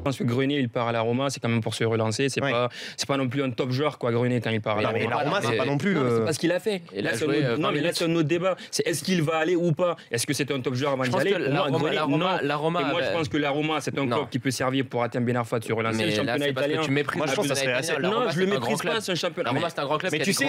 Je pense que Grenier, il part à la Roma, c'est quand même pour se relancer. C'est pas non plus un top joueur, quoi, Grenier, quand il part à la Roma. Mais la Roma, c'est pas non plus. C'est pas ce qu'il a fait. Là, c'est un autre débat. C'est est-ce qu'il va aller ou pas? Est-ce que c'était un top joueur avant d'y aller? La Roma. Et moi, je pense que la Roma, c'est un club qui peut servir pour Atem Ben Arfa de se relancer. Le championnat italien. Moi, je pense que ça serait assez. Non, je le méprise pas, c'est un championnat. La Roma, c'est un grand club. Mais tu sais,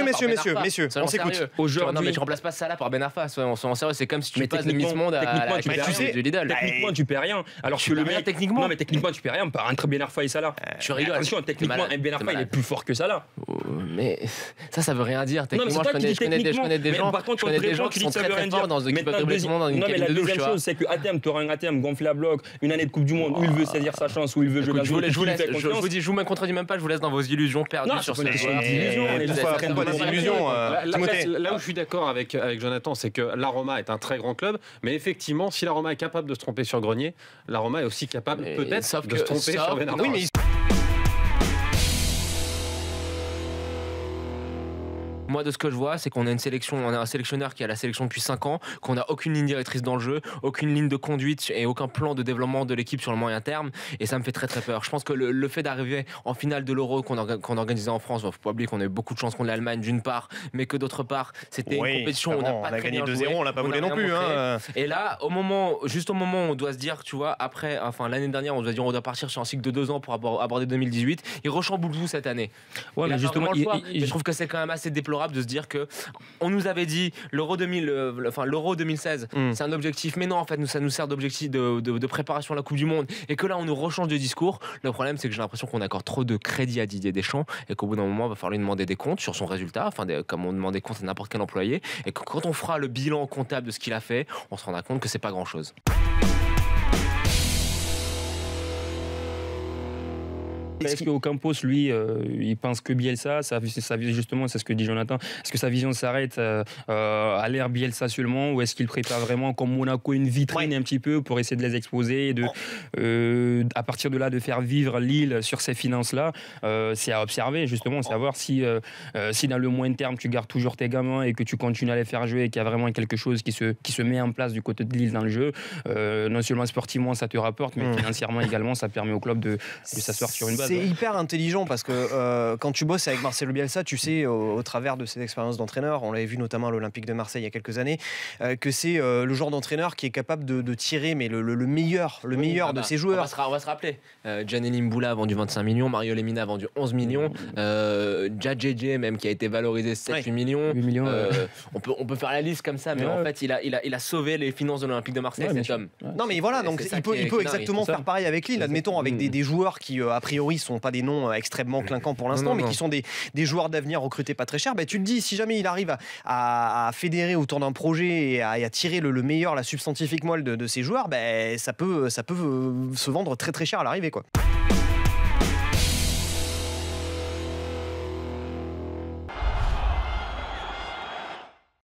messieurs, on s'écoute. Non, mais tu remplaces pas Salah par Ben Arfa. Soyons sérieux, c'est comme si tu passes de Miss Monde à la de Lidl. Techniquement, tu perds rien. Alors que le mec, techniquement. Non, mais techniquement, tu perds rien entre Ben Arfa et Salah. Tu rigoles. Attention, techniquement, Ben Arfa, il est plus fort que Salah. Mais ça veut rien dire. Techniquement, je connais des gens qui sont très forts dans une équipe de placement, dans une cabine de douche. La deuxième chose, c'est que Atem, tu auras un Atem gonflé à bloc, une année de Coupe du Monde où il veut saisir sa chance, où il veut jouer la je vous dis, je vous me contredis même pas, je vous laisse dans vos illusions perdues sur ces joueurs. Là où je suis d'accord avec Jonathan, c'est que la Roma est un très grand club, mais effectivement, si la Roma est capable de se tromper sur Grenier, la Roma est aussi capable peut-être de se tromper sur Ben Arfa. Moi, de ce que je vois, c'est qu'on a un sélectionneur qui a la sélection depuis 5 ans, qu'on n'a aucune ligne directrice dans le jeu, aucune ligne de conduite et aucun plan de développement de l'équipe sur le moyen terme. Et ça me fait très très peur. Je pense que le fait d'arriver en finale de l'Euro qu'on organisait en France, il ne faut pas oublier qu'on a eu beaucoup de chance contre l'Allemagne d'une part, mais que d'autre part, c'était une compétition où on n'a pas gagné 2-0, on l'a pas voulu non plus. Et là, juste au moment où on doit se dire, tu vois, après, l'année dernière, on doit partir sur un cycle de 2 ans pour aborder 2018. Il rechamboule tout cette année. Ouais, mais justement, je trouve que c'est quand même assez déplorable de se dire que on nous avait dit l'Euro 2016 c'est un objectif, mais non, en fait ça nous sert d'objectif de préparation à la Coupe du Monde, et que là on nous rechange de discours. Le problème, c'est que j'ai l'impression qu'on accorde trop de crédit à Didier Deschamps et qu'au bout d'un moment il va falloir lui demander des comptes sur son résultat, comme on demande des comptes à n'importe quel employé, et que quand on fera le bilan comptable de ce qu'il a fait, on se rendra compte que c'est pas grand chose. Est-ce qu'Ocampos, lui, il pense que Bielsa, justement, c'est ce que dit Jonathan, est-ce que sa vision s'arrête à l'ère Bielsa seulement, ou est-ce qu'il prépare vraiment, comme Monaco, une vitrine un petit peu pour essayer de les exposer et à partir de là, de faire vivre Lille sur ces finances-là? C'est à observer, justement, savoir si dans le moyen terme, tu gardes toujours tes gamins et que tu continues à les faire jouer et qu'il y a vraiment quelque chose qui se met en place du côté de Lille dans le jeu. Non seulement sportivement, ça te rapporte, mais financièrement également, ça permet au club de s'asseoir sur une base. C'est hyper intelligent parce que quand tu bosses avec Marcelo Bielsa, tu sais, au travers de ses expériences d'entraîneur, on l'avait vu notamment à l'Olympique de Marseille il y a quelques années, que c'est le genre d'entraîneur qui est capable de tirer le meilleur de ses joueurs. On va se rappeler, Gianni Mboula a vendu 25 millions, Mario Lemina a vendu 11 millions, Djadjedje même qui a été valorisé 7-8 millions. 8 millions on peut faire la liste comme ça, mais en fait il a sauvé les finances de l'Olympique de Marseille, cet homme. Non mais voilà, donc il peut exactement faire pareil avec Lille, admettons, avec des joueurs qui a priori sont pas des noms extrêmement clinquants pour l'instant, mais qui sont des joueurs d'avenir recrutés pas très cher. Tu te dis, si jamais il arrive à fédérer autour d'un projet et à tirer le meilleur, la substantifique moelle de ces joueurs, ça peut se vendre très très cher à l'arrivée, quoi.